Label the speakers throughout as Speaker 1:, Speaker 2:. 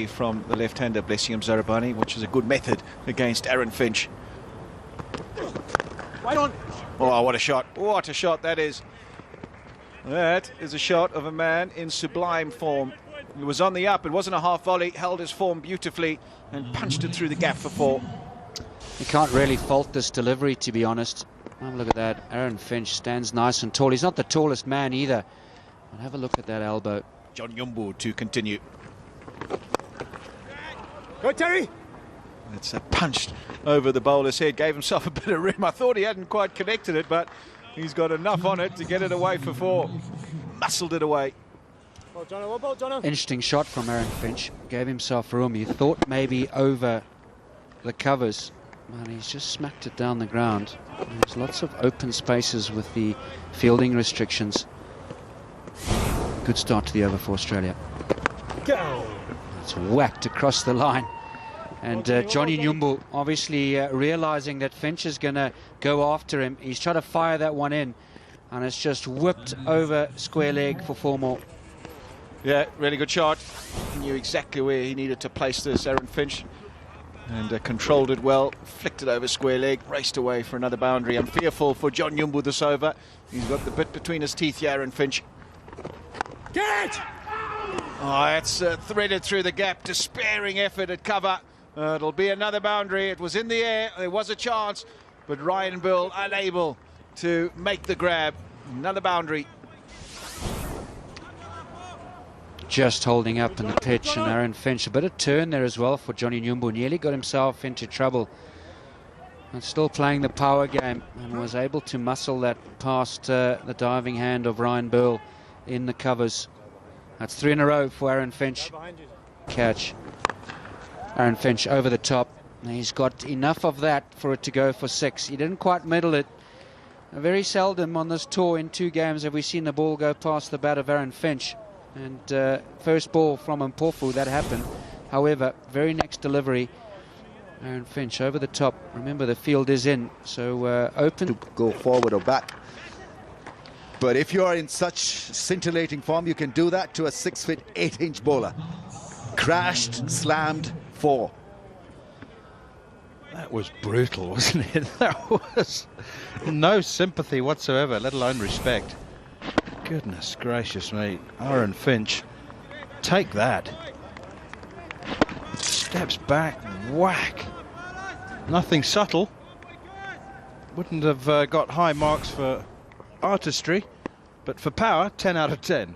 Speaker 1: from the left-hander Blessing Zarabani, which is a good method against Aron Finch.
Speaker 2: Right on.
Speaker 1: Oh, what a shot. What a shot that is. That is a shot of a man in sublime form. He was on the up. It wasn't a half volley. Held his form beautifully and punched it through the gap for four.
Speaker 3: You can't really fault this delivery, to be honest. Have a look at that. Aron Finch stands nice and tall. He's not the tallest man either. And have a look at that elbow.
Speaker 1: John Yumbu to continue.
Speaker 2: Go, Terry.
Speaker 1: It's punched over the bowler's head. Gave himself a bit of room. I thought he hadn't quite connected it, but he's got enough on it to get it away for four. Muscled it away.
Speaker 3: Interesting shot from Aron Finch. Gave himself room. He thought maybe over the covers, and he's just smacked it down the ground. There's lots of open spaces with the fielding restrictions. Good start to the over for Australia.
Speaker 2: Go.
Speaker 3: It's whacked across the line. And Johnny Nyumbu obviously realizing that Finch is going to go after him. He's trying to fire that one in, and it's just whipped over square leg for four more.
Speaker 1: Yeah, really good shot. He knew exactly where he needed to place this, Aron Finch, and controlled it well. Flicked it over square leg, raced away for another boundary. I'm fearful for John Nyumbu this over. He's got the bit between his teeth here, Aron Finch.
Speaker 2: Get!
Speaker 1: Oh, it's threaded through the gap. Despairing effort at cover. It'll be another boundary. It was in the air. There was a chance, but Ryan Bill unable to make the grab. Another boundary.
Speaker 3: Just holding up in the pitch, and Aron Finch, a bit of turn there as well for Johnny Nyumbu. Nearly got himself into trouble. And still playing the power game, and was able to muscle that past the diving hand of Ryan Bill in the covers. That's three in a row for Aron Finch. Catch. Aron Finch over the top. He's got enough of that for it to go for six. He didn't quite middle it. Very seldom on this tour in two games have we seen the ball go past the bat of Aron Finch. And first ball from Mpofu, that happened. However, very next delivery, Aron Finch over the top. Remember, the field is in, so open.
Speaker 4: To go forward or back. But if you are in such scintillating form, you can do that to a 6', 8" bowler. Crashed, slammed, four.
Speaker 5: That was brutal, wasn't it? That was no sympathy whatsoever, let alone respect. Goodness gracious me. Aron Finch, take that. Steps back, whack. Nothing subtle. Wouldn't have got high marks for artistry, but for power, 10 out of 10.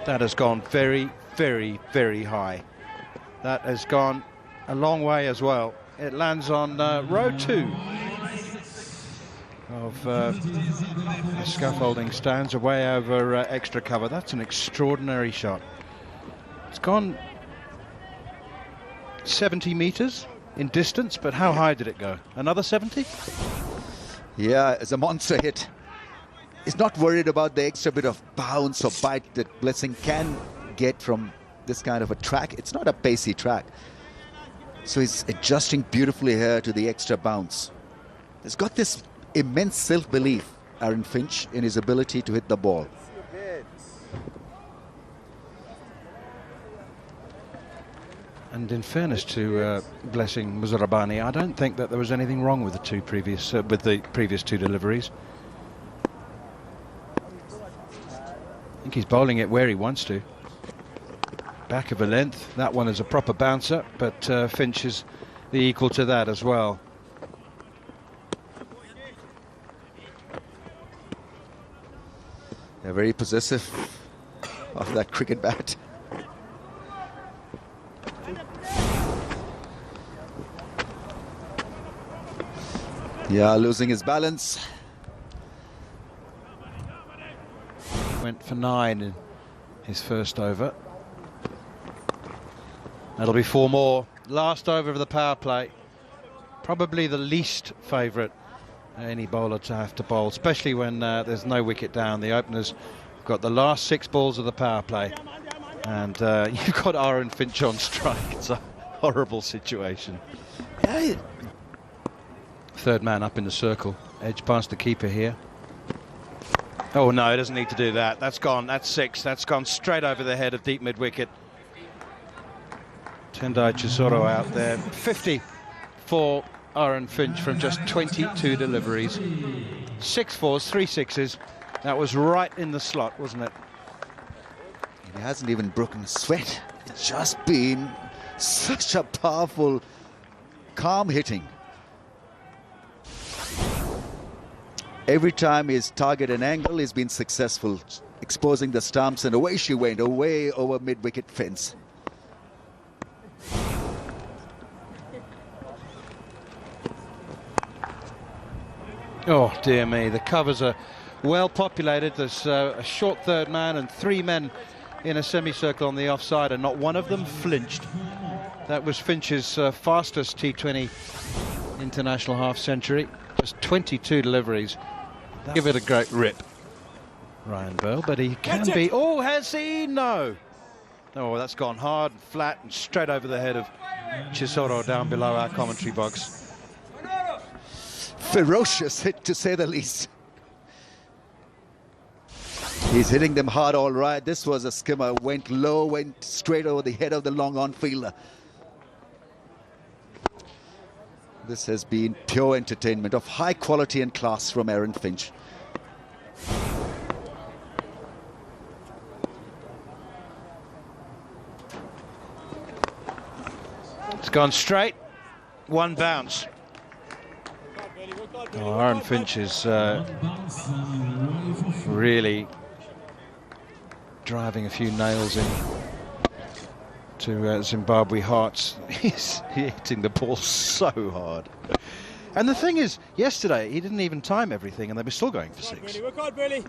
Speaker 5: That has gone very, very, very high. That has gone a long way as well. It lands on row 2 of the scaffolding stands away over extra cover. That's an extraordinary shot. It's gone 70 meters in distance, but how high did it go? Another 70?
Speaker 4: Yeah, it's a monster hit. He's not worried about the extra bit of bounce or bite that Blessing can get from this kind of a track. It's not a pacey track. So he's adjusting beautifully here to the extra bounce. He's got this immense self-belief, Aron Finch, in his ability to hit the ball.
Speaker 5: And in fairness to Blessing Muzarabani, I don't think that there was anything wrong with the previous two deliveries. I think he's bowling it where he wants to. Back of a length. That one is a proper bouncer, but Finch is the equal to that as well.
Speaker 4: They're very possessive of that cricket bat. Yeah, losing his balance.
Speaker 5: Went for 9 in his first over. That'll be 4 more. Last over of the power play. Probably the least favourite any bowler to have to bowl, especially when there's no wicket down. The openers have got the last 6 balls of the power play, and you've got Aron Finch on strike. It's a horrible situation.
Speaker 4: Yeah.
Speaker 5: Third man up in the circle. Edge past the keeper here. Oh no, he doesn't need to do that. That's gone. That's 6. That's gone straight over the head of deep mid wicket. Tendai Chisoro out there. 50 for Aron Finch from just 22 deliveries. 6 fours, 3 sixes. That was right in the slot, wasn't it?
Speaker 4: He hasn't even broken a sweat. It's just been such a powerful, calm hitting. Every time he's targeted an angle, he's been successful, exposing the stumps, and away she went, away over mid-wicket fence.
Speaker 5: Oh dear me, the covers are well populated. There's a short third man and 3 men in a semicircle on the offside, and not one of them flinched. That was Finch's fastest T20 international half century. Just 22 deliveries. Give it a great rip, Ryan Bell, but he can be. Oh, has he? No. Oh, that's gone hard and flat and straight over the head of Chisoro down below our commentary box.
Speaker 4: Ferocious hit, to say the least. He's hitting them hard, all right. This was a skimmer, went low, went straight over the head of the long on fielder. This has been pure entertainment of high quality and class from Aron Finch.
Speaker 5: It's gone straight, 1 bounce. Oh, Aron Finch is really driving a few nails in to Zimbabwe hearts. He's hitting the ball so hard. And the thing is, yesterday he didn't even time everything and they were still going for 6.
Speaker 2: Work hard, Burley.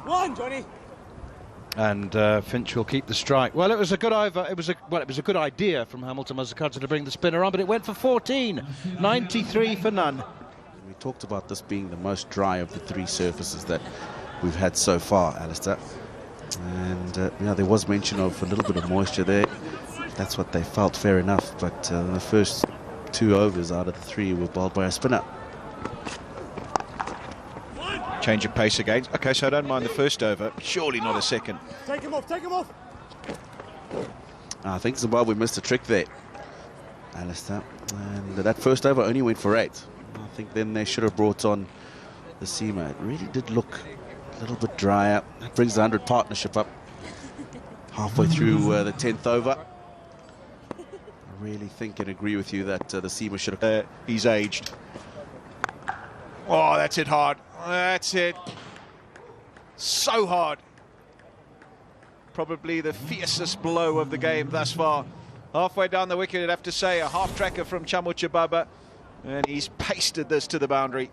Speaker 2: One, Johnny.
Speaker 5: And Finch will keep the strike. Well, it was a good over. It was a good idea from Hamilton Mazzucato to bring the spinner on, but it went for 14. 93 for none.
Speaker 6: We talked about this being the most dry of the 3 surfaces that we've had so far, Alistair. And there was mention of a little bit of moisture there. That's what they felt, fair enough. But the first 2 overs out of the 3 were bowled by a spinner.
Speaker 1: Change of pace again. Okay, so I don't mind the first over. Surely not a second.
Speaker 2: Take him off, take him off.
Speaker 6: I think Zimbabwe missed a trick there, Alistair. And that first over only went for 8. I think then they should have brought on the seamer. It really did look a little bit drier. That brings the 100 partnership up halfway through the 10th over. I really think and agree with you that the seamer should have...
Speaker 1: He's aged. Oh, that's hit hard. That's it. So hard. Probably the fiercest blow of the game thus far. Halfway down the wicket, I'd have to say, a half-tracker from Chamuchibaba. And he's pasted this to the boundary.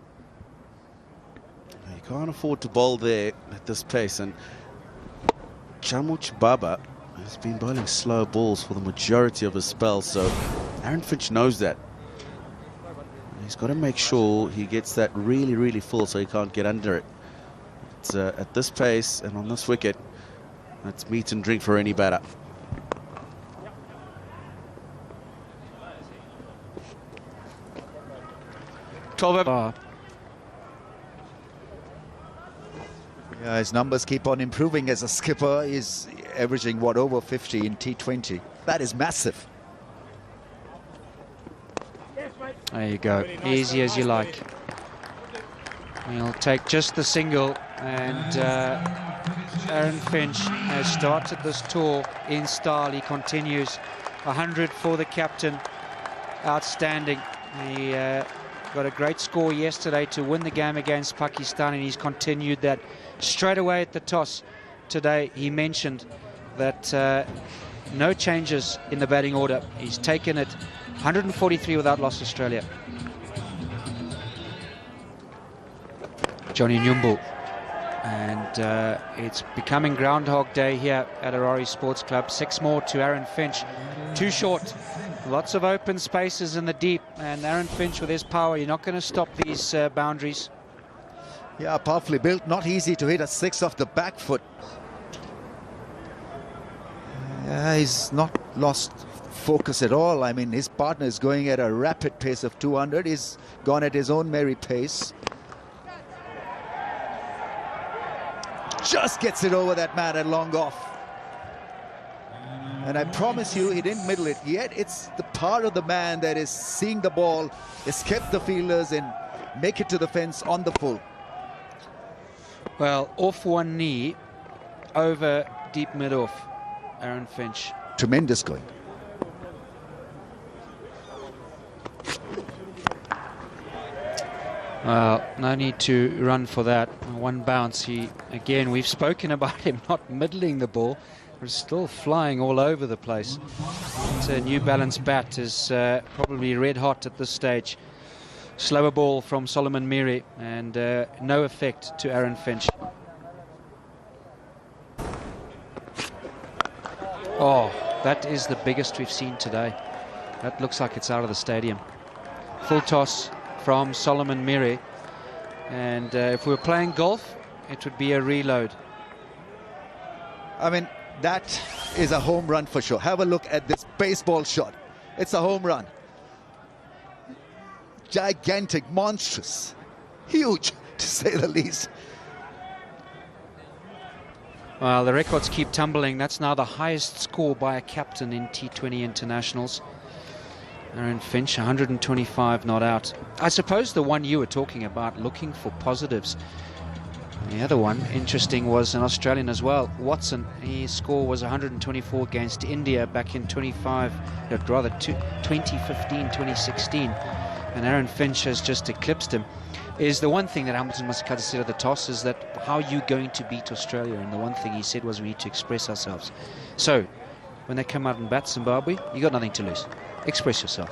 Speaker 6: You can't afford to bowl there at this pace. And Chamuchibaba has been bowling slow balls for the majority of his spell. So Aron Finch knows that. He's got to make sure he gets that really, really full so he can't get under it. It's, at this pace and on this wicket, that's meat and drink for any batter.
Speaker 3: Yeah,
Speaker 4: His numbers keep on improving as a skipper. He's averaging, what, over 50 in T20. That is massive.
Speaker 3: there you go. Easy as you like. He'll take just the single, and Aron Finch has started this tour in style. He continues. 100 for the captain. Outstanding. He got a great score yesterday to win the game against Pakistan, and he's continued that straight away at the toss today. He mentioned that no changes in the batting order. He's taken it 143 without loss, Australia. Johnny Nyumbu, and it's becoming Groundhog Day here at Aurora Sports Club. 6 more to Aron Finch. Too short. Lots of open spaces in the deep, and Aron Finch with his power, you're not going to stop these boundaries.
Speaker 4: Yeah, powerfully built. Not easy to hit a 6 off the back foot. He's not lost focus at all. I mean, his partner is going at a rapid pace of 200. He's gone at his own merry pace. Just gets it over that man at long off. And I promise you, he didn't middle it yet. It's the part of the man that is seeing the ball, escape the fielders and make it to the fence on the full.
Speaker 3: Well, off one knee, over deep mid-off, Aron Finch.
Speaker 4: Tremendous going.
Speaker 3: Well, no need to run for that. One bounce. Again, we've spoken about him not middling the ball. It's still flying all over the place. It's a New Balance bat is probably red hot at this stage. Slower ball from Solomon Miri and no effect to Aron Finch. Oh, that is the biggest we've seen today. That looks like it's out of the stadium. Full toss from Solomon Miri. And if we were playing golf, it would be a reload.
Speaker 4: I mean, that is a home run for sure. Have a look at this baseball shot. It's a home run. Gigantic, monstrous, huge, to say the least.
Speaker 3: Well, the records keep tumbling. That's now the highest score by a captain in T20 internationals. Aron Finch, 125 not out. I suppose the one you were talking about, looking for positives. The other one, interesting, was an Australian as well, Watson. His score was 124 against India back in 2015, 2016. And Aron Finch has just eclipsed him. Is the one thing that Hamilton Masakadza said at the toss is that how are you going to beat Australia? And the one thing he said was we need to express ourselves. So when they come out and bat Zimbabwe, you got nothing to lose. Express yourself.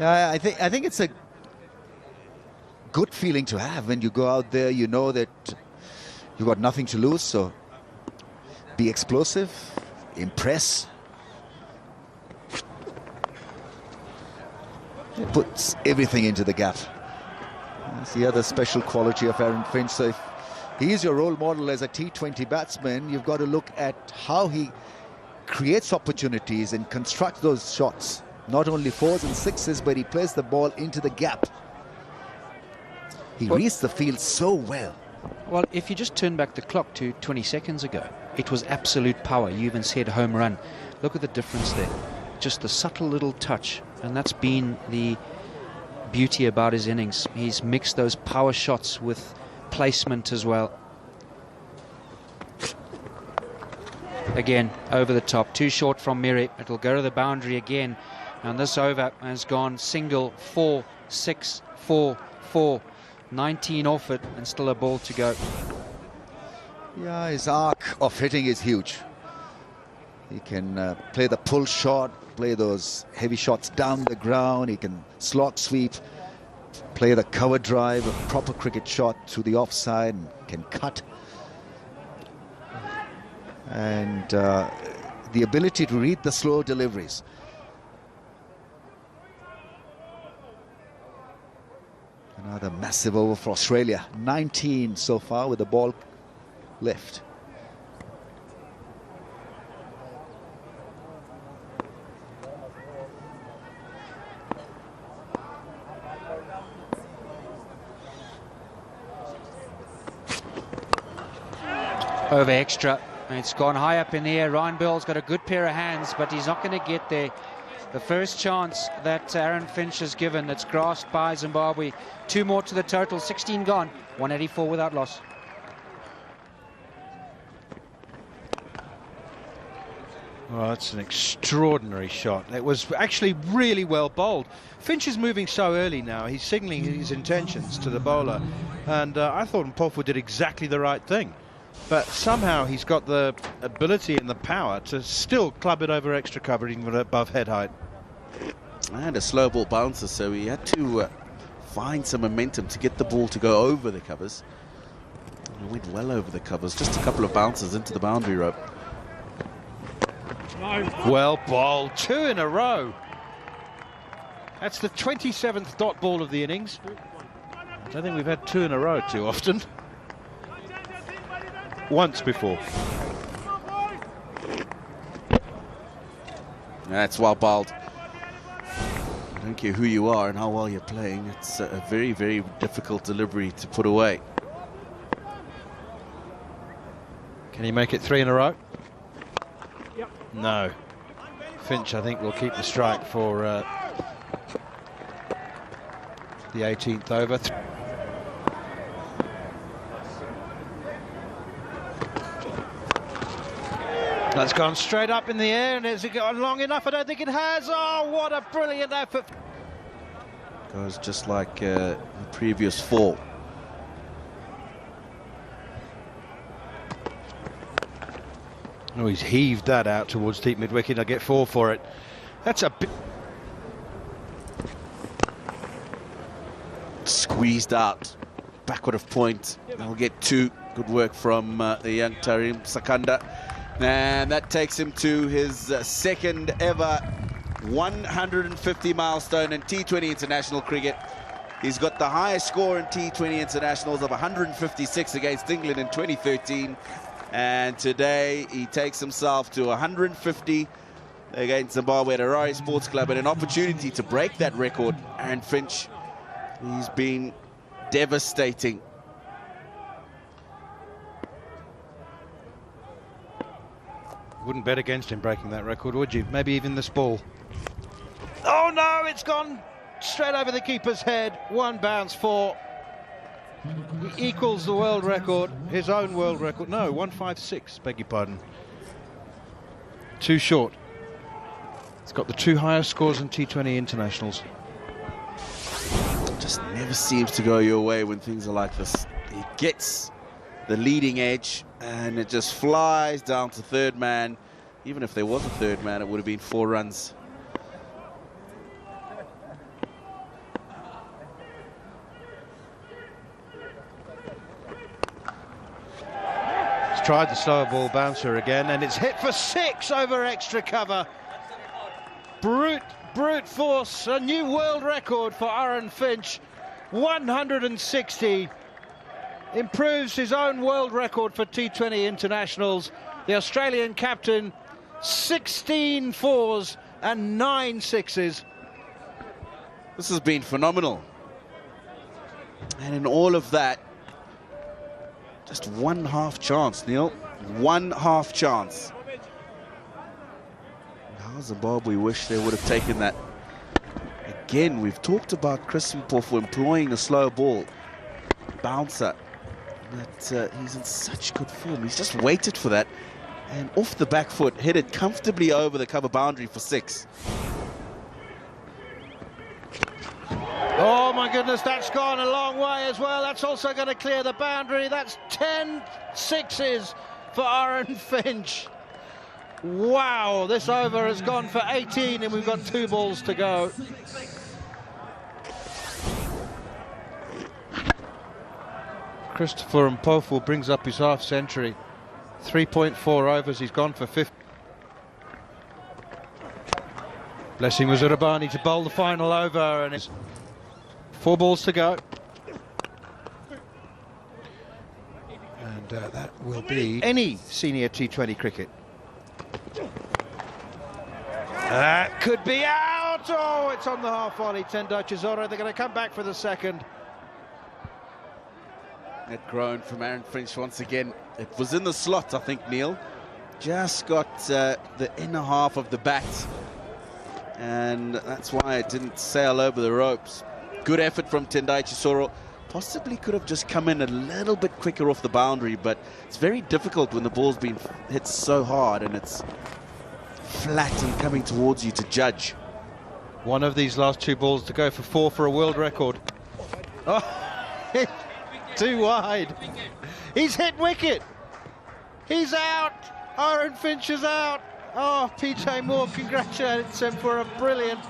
Speaker 4: Yeah, I think it's a good feeling to have when you go out there. You know that you got nothing to lose, so be explosive, impress. It puts everything into the gap. That's the other special quality of Aron Finch. So if he is your role model as a T20 batsman, you've got to look at how he creates opportunities and constructs those shots. Not only fours and sixes, but he plays the ball into the gap. He reads the field so well.
Speaker 3: Well, if you just turn back the clock to 20 seconds ago, it was absolute power. You even said home run. Look at the difference there. Just a subtle little touch. And that's been the beauty about his innings. He's mixed those power shots with placement as well. Again, over the top. Too short from Miri. It'll go to the boundary again. And this over has gone single, 4, 6, 4, 4. 19 off it and still a ball to go.
Speaker 4: Yeah, his arc of hitting is huge. He can play the pull shot, play those heavy shots down the ground. He can slog sweep, play the cover drive, a proper cricket shot through the offside, and can cut. And the ability to read the slow deliveries. Another massive over for Australia. 19 so far with the ball left.
Speaker 3: Over extra. It's gone high up in the air. Ryan Bell's got a good pair of hands, but he's not going to get there. The first chance that Aron Finch has given, it's grasped by Zimbabwe. 2 more to the total, 16 gone, 184 without loss.
Speaker 5: Well, that's an extraordinary shot. It was actually really well bowled. Finch is moving so early now. He's signalling his intentions to the bowler. And I thought Mpofu did exactly the right thing. But somehow he's got the ability and the power to still club it over extra cover, even above head height.
Speaker 6: And a slow ball bouncer, so he had to find some momentum to get the ball to go over the covers. And it went well over the covers, just a couple of bounces into the boundary rope.
Speaker 5: Well bowled, 2 in a row. That's the 27th dot ball of the innings. I don't think we've had 2 in a row too often. Once before.
Speaker 6: That's well bowled. I don't care who you are and how well you're playing. It's a very, very difficult delivery to put away.
Speaker 5: Can he make it 3 in a row? Yep. No. Finch, I think, will keep the strike for the 18th over. That's gone straight up in the air, and has it gone long enough? I don't think it has. Oh, what a brilliant effort.
Speaker 6: Goes just like the previous 4.
Speaker 5: Oh, he's heaved that out towards deep mid-wicket. I get 4 for it. That's a bit...
Speaker 6: Squeezed out. Backward of point. We'll get 2. Good work from the young Tarim Sakanda. And that takes him to his second ever 150 milestone in T20 international cricket. He's got the highest score in T20 internationals of 156 against England in 2013. And today he takes himself to 150 against Zimbabwe at Harare Sports Club, and an opportunity to break that record. Aron Finch, he's been devastating.
Speaker 5: Wouldn't bet against him breaking that record, would you? Maybe even this ball. Oh no, it's gone straight over the keeper's head. 1 bounce 4. He equals the world record, his own world record. No, 156, beg your pardon. Too short. It's got the 2 highest scores in T20 internationals.
Speaker 6: Just never seems to go your way when things are like this. He gets the leading edge and it just flies down to third man. Even if there was a third man, it would have been 4 runs.
Speaker 5: He's tried the slower ball bouncer again, and it's hit for 6 over extra cover. Brute force, a new world record for Aron Finch. 160. Improves his own world record for T20 internationals. The Australian captain, 16 4s and 9 6s.
Speaker 6: This has been phenomenal. And in all of that, just 1/2 chance, Neil. 1/2 chance. How Zimbabwe wish they would have taken that. Again, we've talked about Chris Mpofu employing a slow ball bouncer. But he's in such good form. He's just waited for that, and off the back foot, hit it comfortably over the cover boundary for 6.
Speaker 5: Oh my goodness, that's gone a long way as well. That's also going to clear the boundary. That's 10 6s for Aron Finch. Wow, this over has gone for 18 and we've got 2 balls to go. Christopher Mpofu brings up his half century. 3.4 overs, he's gone for 50. Blessing was Urabani to bowl the final over, and it's 4 balls to go. And that will be any senior T20 cricket. That could be out! Oh, it's on the half volley. Tendai Chisora, they're going to come back for the second.
Speaker 6: That groan from Aron Finch once again. It was in the slot, I think, Neil. Just got the inner half of the bat, and that's why it didn't sail over the ropes. Good effort from Tendai Chisora. Possibly could have just come in a little bit quicker off the boundary, but it's very difficult when the ball's been hit so hard and it's flat and coming towards you to judge.
Speaker 5: One of these last 2 balls to go for 4 for a world record. Oh, too wide. He's hit wicket. He's out. Aron Finch is out. Oh, PJ Moore congratulates him for a brilliant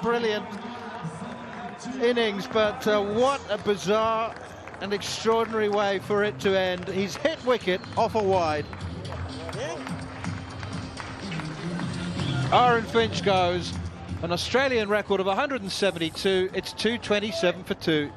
Speaker 5: innings, but what a bizarre and extraordinary way for it to end. He's hit wicket off a wide. Aron Finch goes, an Australian record of 172. It's 227 for 2.